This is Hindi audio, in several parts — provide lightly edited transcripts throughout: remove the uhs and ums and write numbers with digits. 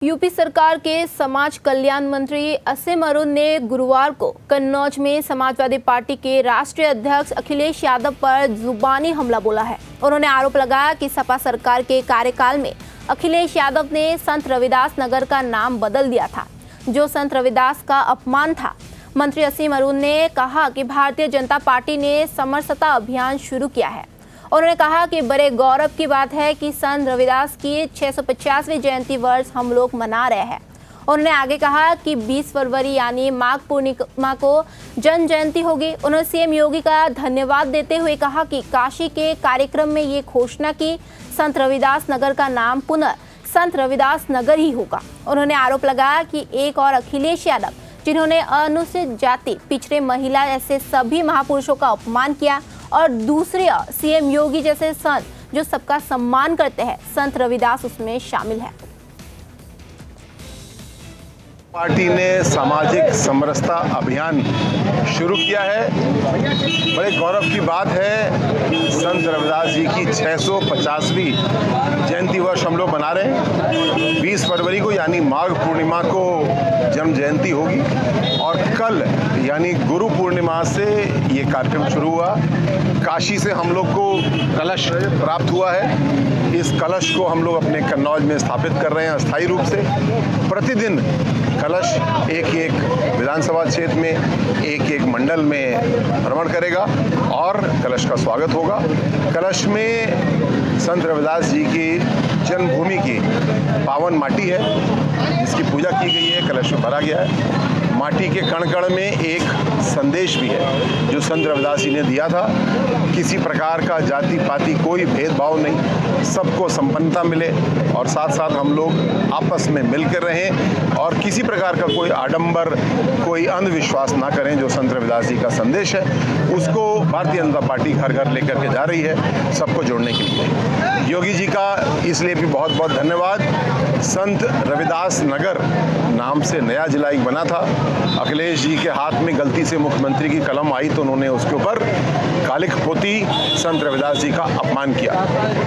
यूपी सरकार के समाज कल्याण मंत्री असीम अरुण ने गुरुवार को कन्नौज में समाजवादी पार्टी के राष्ट्रीय अध्यक्ष अखिलेश यादव पर जुबानी हमला बोला है। उन्होंने आरोप लगाया कि सपा सरकार के कार्यकाल में अखिलेश यादव ने संत रविदास नगर का नाम बदल दिया था, जो संत रविदास का अपमान था। मंत्री असीम अरुण ने कहा कि भारतीय जनता पार्टी ने समरसता अभियान शुरू किया है। उन्होंने कहा कि बड़े गौरव की बात है कि संत रविदास की 650वीं जयंती वर्ष हम लोग मना रहे हैं। उन्होंने आगे कहा कि 20 फरवरी यानी माघ पूर्णिमा को जन्म जयंती होगी। उन्होंने सीएम योगी का धन्यवाद देते हुए कहा कि काशी के कार्यक्रम में ये घोषणा की संत रविदास नगर का नाम पुनः संत रविदास नगर ही होगा। उन्होंने आरोप लगाया कि एक और अखिलेश यादव, जिन्होंने अनुसूचित जाति, पिछड़े, महिला ऐसे सभी महापुरुषों का अपमान किया, और दूसरे सीएम योगी जैसे संत जो सबका सम्मान करते हैं, संत रविदास उसमें शामिल है। पार्टी ने सामाजिक समरसता अभियान शुरू किया है। बड़े गौरव की बात है, संत रविदास जी की 650वीं जयंती वर्ष हम लोग मना रहे हैं। 20 फरवरी को यानी माघ पूर्णिमा को जन्म जयंती होगी और कल यानी गुरु पूर्णिमा से ये कार्यक्रम शुरू हुआ। काशी से हम लोग को कलश प्राप्त हुआ है। इस कलश को हम लोग अपने कन्नौज में स्थापित कर रहे हैं अस्थायी रूप से। प्रतिदिन कलश एक एक विधानसभा क्षेत्र में, एक एक मंडल में भ्रमण करेगा और कलश का स्वागत होगा। कलश में संत रविदास जी की जन्मभूमि की पावन माटी है, जिसकी पूजा की गई है, कलश में भरा गया है। माटी के कण कण में एक संदेश भी है जो संत रविदास जी ने दिया था। किसी प्रकार का जाति पाति कोई भेदभाव नहीं, सबको संपन्नता मिले और साथ साथ हम लोग आपस में मिलकर रहें और किसी प्रकार का कोई आडंबर, कोई अंधविश्वास ना करें। जो संत रविदास जी का संदेश है उसको भारतीय जनता पार्टी घर घर लेकर के जा रही है, सबको जोड़ने के लिए। योगी जी का इसलिए भी बहुत बहुत धन्यवाद। संत रविदास नगर नाम से नया जिला एक बना था। अखिलेश जी के हाथ में गलती से मुख्यमंत्री की कलम आई तो उन्होंने उसके ऊपर कालिख पोती संत रविदास जी का अपमान किया।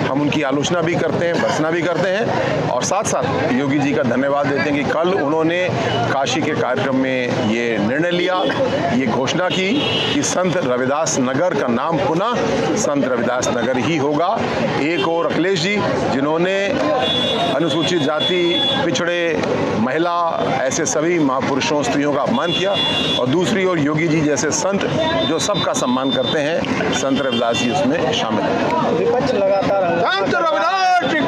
हम उनकी आलोचना भी करते हैं, भर्त्सना भी करते हैं और साथ साथ योगी जी का धन्यवाद देते हैं कि कल उन्होंने काशी के कार्यक्रम में ये निर्णय लिया, ये घोषणा की कि संत रविदास नगर का नाम पुनः संत रविदास नगर ही होगा। एक और अखिलेश जी, जिन्होंने अनुसूचित जाति, पिछड़े, महिला ऐसे सभी महापुरुषों, स्त्रियों का अपमान किया, और दूसरी ओर योगी जी जैसे संत जो सबका सम्मान करते हैं, संत रविदास जी उसमें शामिल हैं। विपक्ष लगातार संत रविदास की